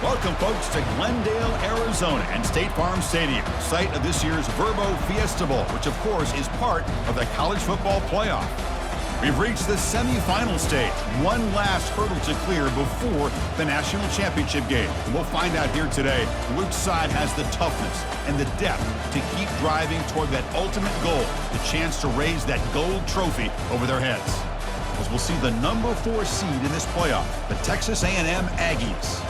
Welcome, folks, to Glendale, Arizona and State Farm Stadium, site of this year's Verbo Fiesta Bowl, which, of course, is part of the college football playoff. We've reached the semifinal stage, one last hurdle to clear before the national championship game. And we'll find out here today which side has the toughness and the depth to keep driving toward that ultimate goal, the chance to raise that gold trophy over their heads. As we'll see the number 4 seed in this playoff, the Texas A&M Aggies,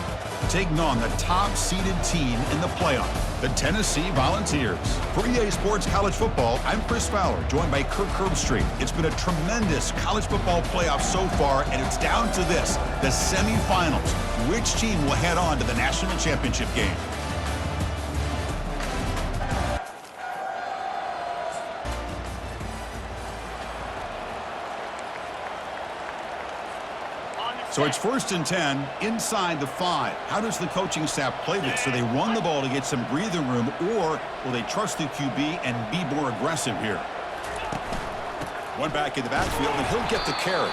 taking on the top-seeded team in the playoff, the Tennessee Volunteers. For EA Sports College Football, I'm Chris Fowler, joined by Kirk Herbstreit. It's been a tremendous college football playoff so far, and it's down to this, the semifinals. Which team will head on to the national championship game? So it's 1st and 10 inside the 5. How does the coaching staff play this? Do they run the ball to get some breathing room, or will they trust the QB and be more aggressive here? One back in the backfield, and he'll get the carry.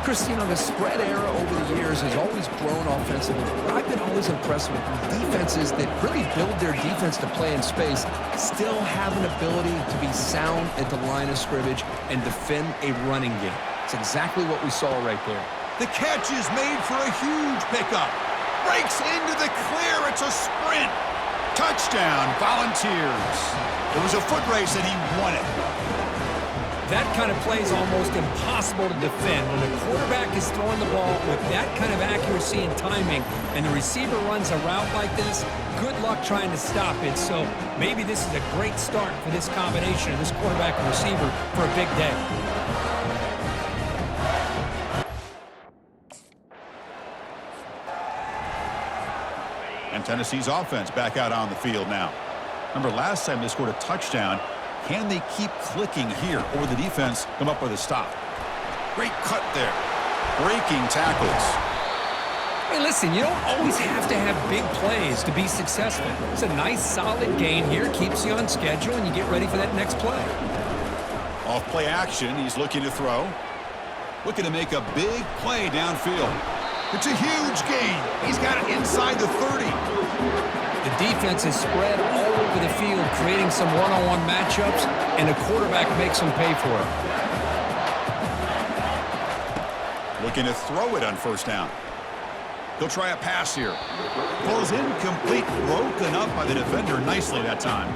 Chris, you know, the spread era over the years has always grown offensively. I've been always impressed with defenses that really build their defense to play in space, still have an ability to be sound at the line of scrimmage and defend a running game. It's exactly what we saw right there. The catch is made for a huge pickup. Breaks into the clear. It's a sprint. Touchdown, Volunteers. It was a foot race, and he won it. That kind of play is almost impossible to defend. When the quarterback is throwing the ball with that kind of accuracy and timing, and the receiver runs a route like this, good luck trying to stop it. So maybe this is a great start for this combination of this quarterback and receiver for a big day. And Tennessee's offense back out on the field now. Remember, last time they scored a touchdown. Can they keep clicking here, or the defense come up with a stop? Great cut there. Breaking tackles. Hey, listen, you don't always have to have big plays to be successful. It's a nice, solid gain here. Keeps you on schedule, and you get ready for that next play. Off play action, he's looking to throw. Looking to make a big play downfield. It's a huge gain. He's got it inside the 30. The defense is spread all over the field, creating some one-on-one matchups, and the quarterback makes them pay for it. Looking to throw it on 1st down. He'll try a pass here. Falls incomplete, broken up by the defender nicely that time.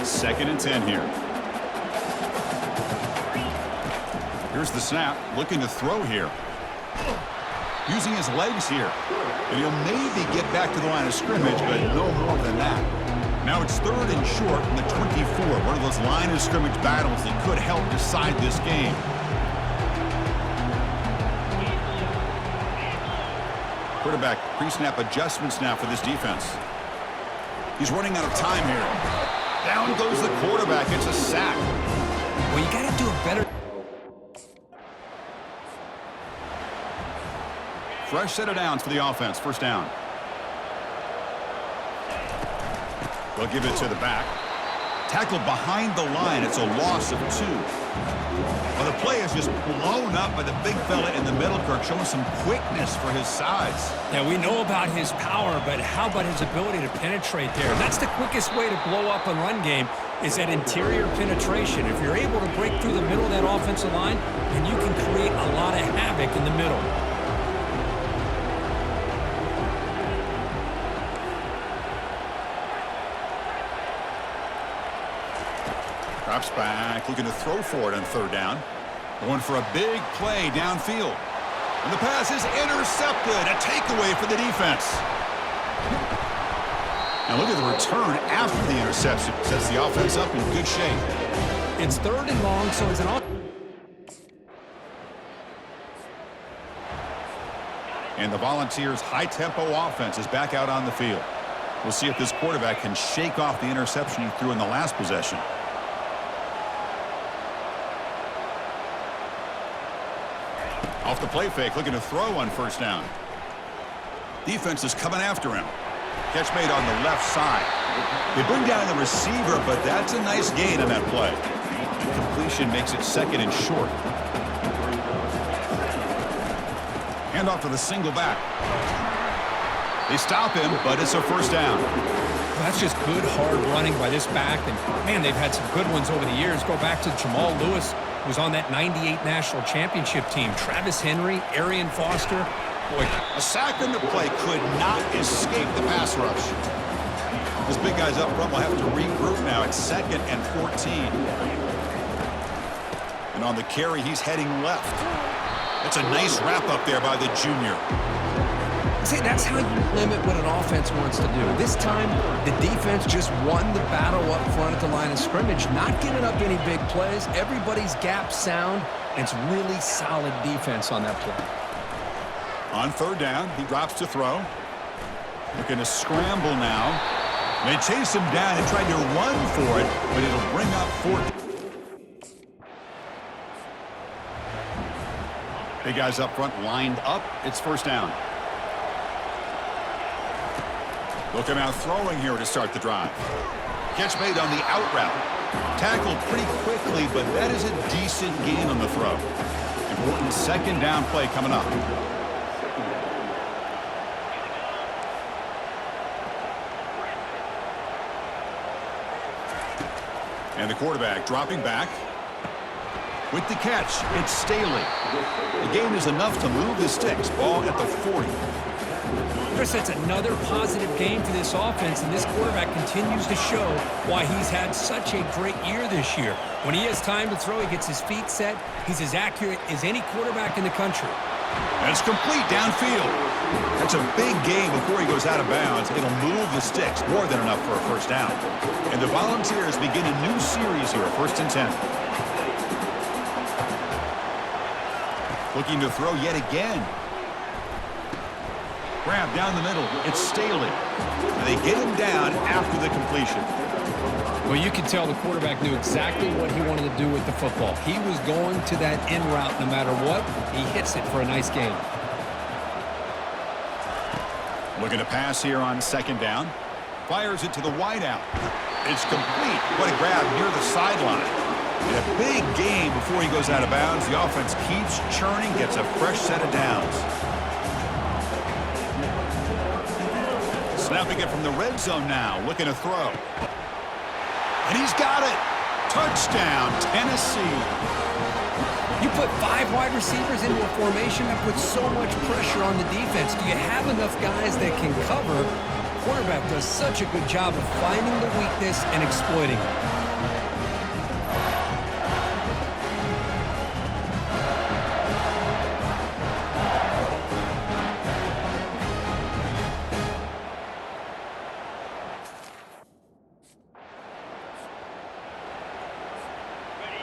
2nd and 10 here. Here's the snap. Looking to throw here. Using his legs here. And he'll maybe get back to the line of scrimmage, but no more than that. Now it's 3rd and short from the 24. One of those line of scrimmage battles that could help decide this game. Quarterback pre-snap adjustments now for this defense. He's running out of time here. Down goes the quarterback. It's a sack. Well, you got to do a better. Fresh set of downs for the offense. 1st down. They'll give it to the back. Tackled behind the line. It's a loss of 2. Well, the play is just blown up by the big fella in the middle, Kirk, showing some quickness for his size. Yeah, we know about his power, but how about his ability to penetrate there? And that's the quickest way to blow up a run game, is that interior penetration. If you're able to break through the middle of that offensive line, then you can create a lot of havoc in the middle. Drops back, looking to throw for it on 3rd down. Going for a big play downfield. And the pass is intercepted. A takeaway for the defense. Now look at the return after the interception. Sets the offense up in good shape. It's 3rd and long, so it's an And the Volunteers' high-tempo offense is back out on the field. We'll see if this quarterback can shake off the interception he threw in the last possession. Off the play fake, looking to throw on 1st down. Defense is coming after him. Catch made on the left side. They bring down the receiver, but that's a nice gain on that play. Completion makes it 2nd and short. Handoff for the single back. They stop him, but it's a first down. That's just good, hard running by this back. And, man, they've had some good ones over the years. Go back to Jamal Lewis, who was on that '98 National Championship team. Travis Henry, Arian Foster. Boy, a sack in the play could not escape the pass rush. This big guy's up front will have to regroup now. It's 2nd and 14. And on the carry, he's heading left. That's a nice wrap up there by the junior. See, that's how you limit what an offense wants to do. This time, the defense just won the battle up front at the line of scrimmage, not giving up any big plays. Everybody's gap sound, and it's really solid defense on that play. On 3rd down, he drops to throw. Looking to scramble now. They chase him down and tried to run for it, but it'll bring up 4th. Big guys up front lined up. It's 1st down. Looking out throwing here to start the drive. Catch made on the out route. Tackled pretty quickly, but that is a decent gain on the throw. Important 2nd down play coming up. And the quarterback dropping back. With the catch, it's Staley. The gain is enough to move the sticks. Ball at the 40. Chris, that's another positive game for this offense, and this quarterback continues to show why he's had such a great year this year. When he has time to throw, he gets his feet set. He's as accurate as any quarterback in the country. And it's complete downfield. That's a big gain before he goes out of bounds. It'll move the sticks, more than enough for a 1st down. And the Volunteers begin a new series here, 1st and 10. Looking to throw yet again. Grab down the middle. It's Staley. And they get him down after the completion. Well, you can tell the quarterback knew exactly what he wanted to do with the football. He was going to that in route no matter what. He hits it for a nice gain. Looking to pass here on 2nd down. Fires it to the wideout. It's complete. What a grab near the sideline. And a big gain before he goes out of bounds. The offense keeps churning, gets a fresh set of downs. Snapping it from the red zone now, looking to throw. And he's got it. Touchdown, Tennessee. You put 5 wide receivers into a formation that puts so much pressure on the defense. Do you have enough guys that can cover? The quarterback does such a good job of finding the weakness and exploiting it.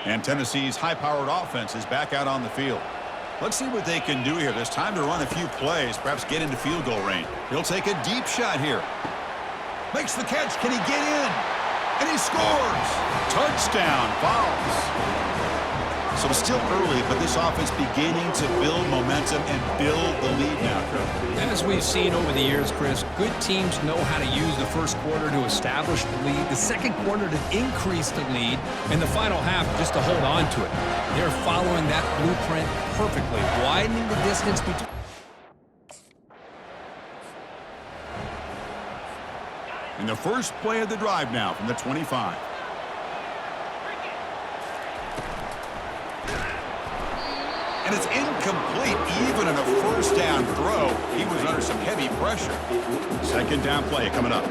And Tennessee's high-powered offense is back out on the field. Let's see what they can do here. There's time to run a few plays, perhaps get into field goal range. He'll take a deep shot here. Makes the catch. Can he get in? And he scores! Touchdown, Vols. So it's still early, but this offense beginning to build momentum and build the lead now. As we've seen over the years, Chris, good teams know how to use the first quarter to establish the lead, the second quarter to increase the lead, and the final half just to hold on to it. They're following that blueprint perfectly, widening the distance between. In the first play of the drive now from the 25. And it's incomplete, even in a first down throw. He was under some heavy pressure. 2nd down play coming up.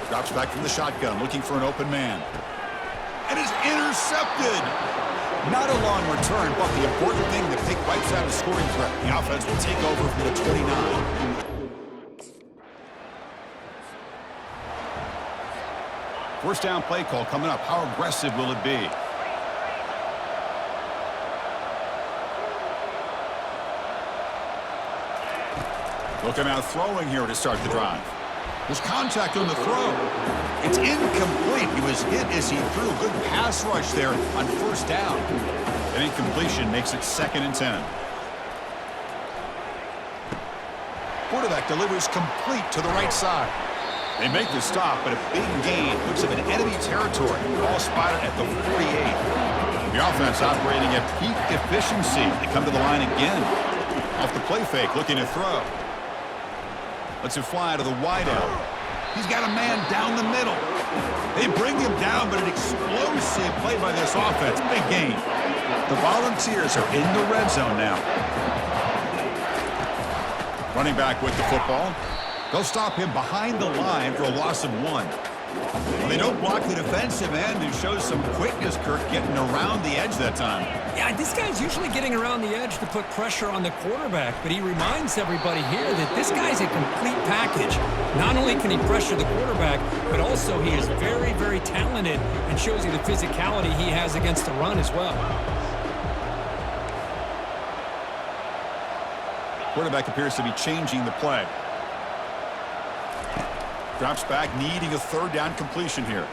Drops back from the shotgun, looking for an open man. And it's intercepted. Not a long return, but the important thing, the pick wipes out a scoring threat. The offense will take over from the 29. First down play call coming up. How aggressive will it be? Looking out throwing here to start the drive. There's contact on the throw. It's incomplete. He was hit as he threw. Good pass rush there on first down. An incompletion makes it 2nd and 10. Quarterback delivers complete to the right side. They make the stop, but a big gain puts them in enemy territory. Ball spotted at the 48. The offense operating at peak efficiency. They come to the line again. Off the play fake, looking to throw. Lets it fly to the wide out. He's got a man down the middle. They bring him down, but an explosive play by this offense. Big gain. The Volunteers are in the red zone now. Running back with the football. They'll stop him behind the line for a loss of 1. Well, they don't block the defensive end and shows some quickness, Kirk, getting around the edge that time. Yeah, this guy's usually getting around the edge to put pressure on the quarterback, but he reminds everybody here that this guy's a complete package. Not only can he pressure the quarterback, but also he is very, very talented and shows you the physicality he has against the run as well. Quarterback appears to be changing the play. Drops back, needing a third down completion here.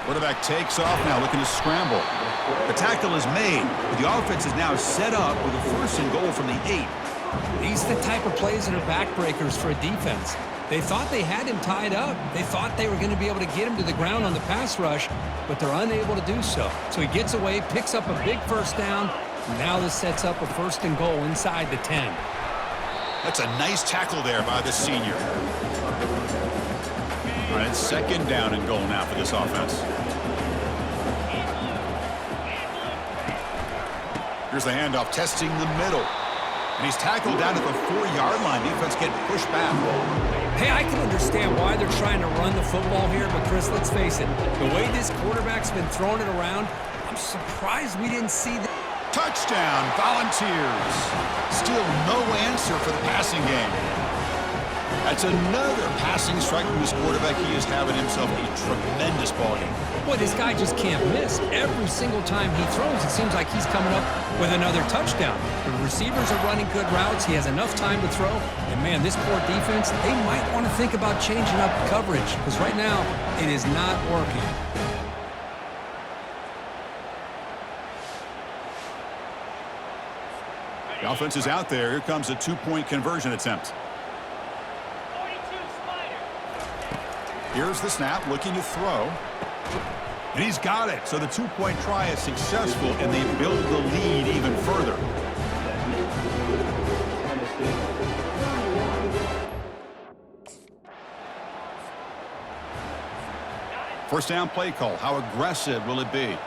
Quarterback takes off now, looking to scramble. The tackle is made, but the offense is now set up with a 1st and goal from the 8. These are the type of plays that are backbreakers for a defense. They thought they had him tied up. They thought they were going to be able to get him to the ground on the pass rush, but they're unable to do so. So he gets away, picks up a big 1st down. Now this sets up a 1st and goal inside the 10. That's a nice tackle there by the senior. All right, 2nd down and goal now for this offense. Here's the handoff, testing the middle. And he's tackled down at the 4-yard line. Defense getting pushed back. Hey, I can understand why they're trying to run the football here, but Chris, let's face it, the way this quarterback's been throwing it around, I'm surprised we didn't see that. Touchdown, Volunteers. Still no answer for the passing game. That's another passing strike from this quarterback. He is having himself a tremendous ballgame. Boy, this guy just can't miss. Every single time he throws, it seems like he's coming up with another touchdown. The receivers are running good routes. He has enough time to throw. And, man, this poor defense, they might want to think about changing up coverage because right now it is not working. The offense is out there. Here comes a 2-point conversion attempt. Here's the snap, looking to throw. And he's got it. So the 2-point try is successful, and they build the lead even further. First down play call. How aggressive will it be?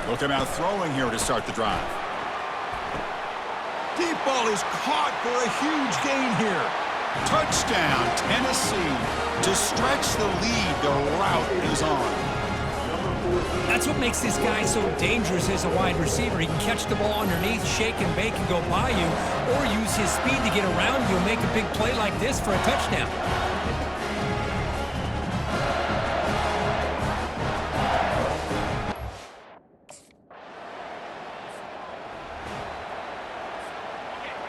Looking out throwing here to start the drive. Deep ball is caught for a huge gain here. Touchdown, Tennessee. To stretch the lead, the route is on. That's what makes this guy so dangerous as a wide receiver. He can catch the ball underneath, shake and bake and go by you, or use his speed to get around you and make a big play like this for a touchdown.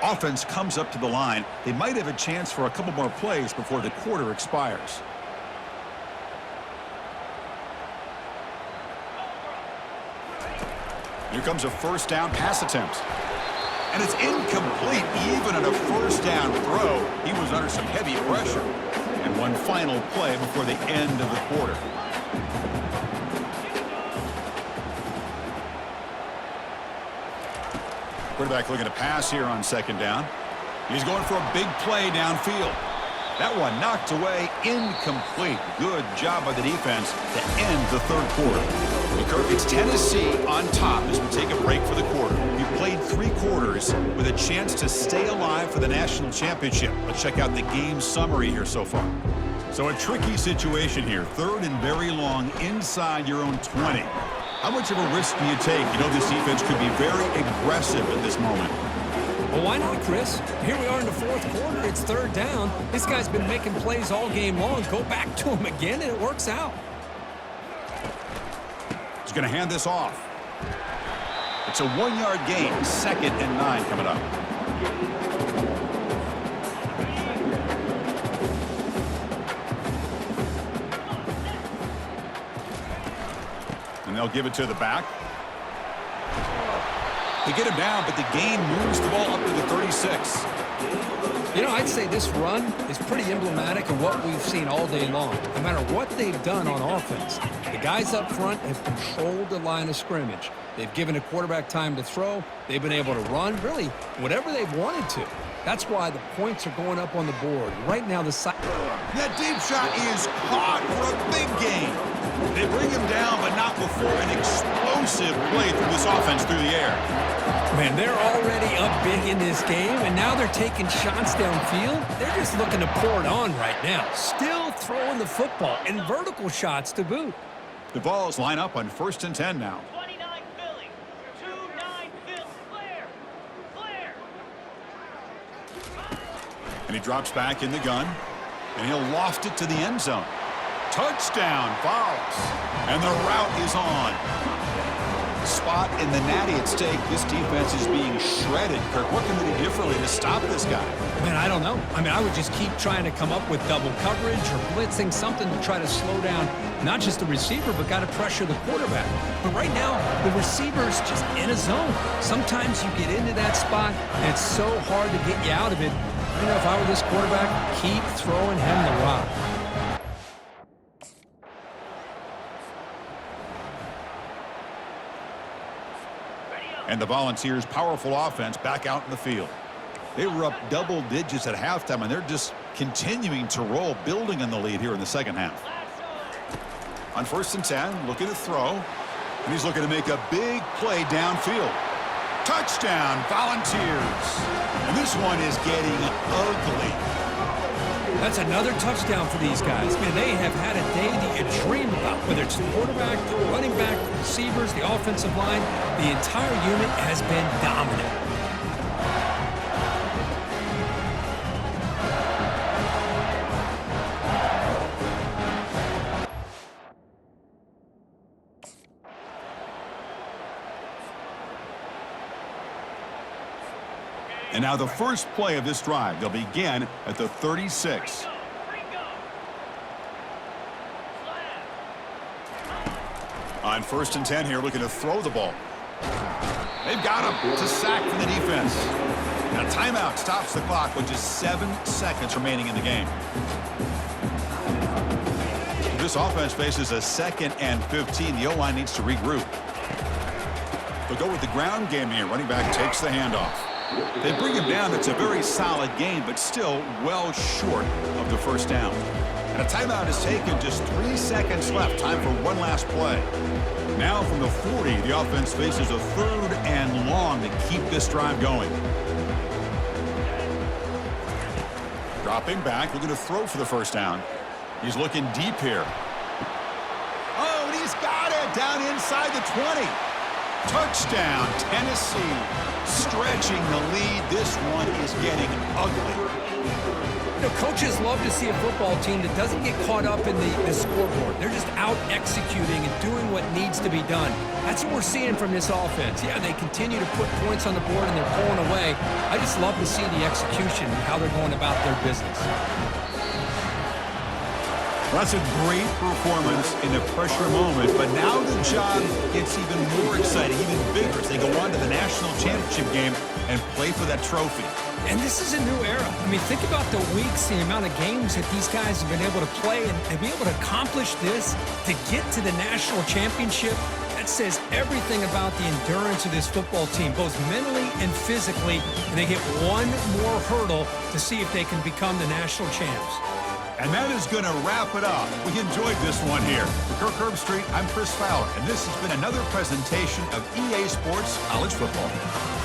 Offense comes up to the line. They might have a chance for a couple more plays before the quarter expires. Here comes a 1st down pass attempt. And it's incomplete. Even on a 1st down throw, he was under some heavy pressure. And one final play before the end of the quarter. Quarterback looking to pass here on 2nd down. He's going for a big play downfield. That one knocked away, incomplete. Good job by the defense to end the 3rd quarter. Well, Kirk, it's Tennessee on top as we take a break for the quarter. We played 3 quarters with a chance to stay alive for the national championship. Let's check out the game summary here so far. So a tricky situation here. 3rd and very long inside your own 20. How much of a risk do you take? You know this defense could be very aggressive at this moment. Well, why not, Chris? Here we are in the 4th quarter. It's 3rd down. This guy's been making plays all game long. Go back to him again, and it works out. He's going to hand this off. It's a 1-yard gain. 2nd and 9 coming up. And they'll give it to the back. They get him down, but the gain moves the ball up to the 36. You know, I'd say this run is pretty emblematic of what we've seen all day long. No matter what they've done on offense, the guys up front have controlled the line of scrimmage. They've given a quarterback time to throw. They've been able to run, really, whatever they've wanted to. That's why the points are going up on the board. Right now, the side... That deep shot is caught for a big gain. They bring him down, but not before an explosive play through this offense through the air. Man, they're already up big in this game, and now they're taking shots downfield. They're just looking to pour it on right now. Still throwing the football, and vertical shots to boot. The Vols line up on 1st and 10 now. 29 Philly. 2-9 Philly. Clear. And he drops back in the gun, and he'll loft it to the end zone. Touchdown, Vols. And the route is on. Spot in the natty at stake. This defense is being shredded. Kirk, what can they do differently to stop this guy? Man, I don't know. I mean, I would just keep trying to come up with double coverage or blitzing, something to try to slow down not just the receiver, but got to pressure the quarterback. But right now, the receiver's just in a zone. Sometimes you get into that spot, and it's so hard to get you out of it. You know, if I were this quarterback, keep throwing him the rock. And the Volunteers' powerful offense back out in the field. They were up double digits at halftime, and they're just continuing to roll, building on the lead here in the second half. On 1st and 10, looking to throw, and he's looking to make a big play downfield. Touchdown, Volunteers. And this one is getting ugly. That's another touchdown for these guys. Man, they have had a day that you dream about, whether it's the quarterback, the running back, the receivers, the offensive line. The entire unit has been dominant. And now the first play of this drive. They'll begin at the 36. On 1st and 10 here, looking to throw the ball. They've got him to sack from the defense. Now timeout stops the clock with just 7 seconds remaining in the game. This offense faces a 2nd and 15. The O-line needs to regroup. They'll go with the ground game here. Running back takes the handoff. They bring him down. It's a very solid game, but still well short of the first down. And a timeout is taken. Just 3 seconds left. Time for one last play. Now from the 40, the offense faces a 3rd and long to keep this drive going. Dropping back, looking to throw for the first down. He's looking deep here. Oh, and he's got it down inside the 20. Touchdown, Tennessee. Stretching the lead. This one is getting ugly. You know, coaches love to see a football team that doesn't get caught up in the scoreboard. They're just out executing and doing what needs to be done. That's what we're seeing from this offense. Yeah, they continue to put points on the board and they're pulling away. I just love to see the execution and how they're going about their business. Well, that's a great performance in a pressure moment, but now the job gets even more exciting, even bigger as they go on to the national championship game and play for that trophy. And this is a new era. I mean, think about the weeks, the amount of games that these guys have been able to play and be able to accomplish this, to get to the national championship. That says everything about the endurance of this football team, both mentally and physically. And they get one more hurdle to see if they can become the national champs. And that is going to wrap it up. We enjoyed this one here. For Kirk Herbstreit, I'm Chris Fowler, and this has been another presentation of EA Sports College Football.